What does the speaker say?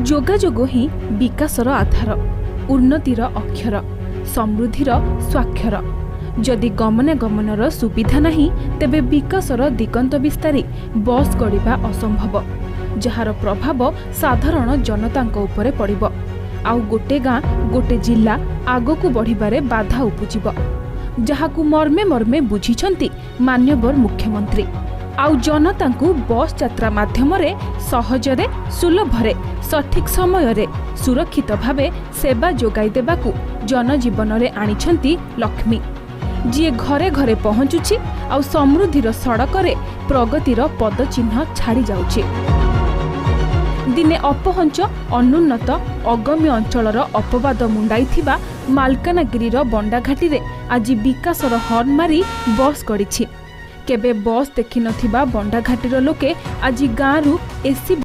जोगाजोग ही विकासर आधार, उन्नतिर अक्षर, समृद्धिर स्वाक्षर। जदि गमनागमनर सुविधा नहीं तेबे विकासर दिगंत विस्तारी बस गड़िबा असंभव, जार प्रभाव साधारण जनतांक उपरे पड़िबो। आउ गोटे गाँ गोटे जिला आगकू बढ़िबारे बाधा उपुजिबो, जहाकू मर्मे मर्मे बुझिछंती मान्यवर मुख्यमंत्री। आउ जनतांकू बस यात्रा माध्यमरे सहजरे सुलभरे सठिक समयरे सुरक्षित भावे सेवा जोगाई देबाकू जनजीवन रे आनिछंती लक्ष्मी, जी घरे घरे पहुंचुछि आउ समृद्धिर सड़करे प्रगतिर पदचिन्ह छाड़ी जाउछि। दिने अपहंच अनुन्नत अगम्य अंचलर अपवाद मुंडाइथिबा मालकानगिरीर बंडाघाटी रे आज विकासर हर्न मारी बस गड़िछि। केबे बस देखि नथिबा बंडाघाटीर लोके आज गाँरु एसी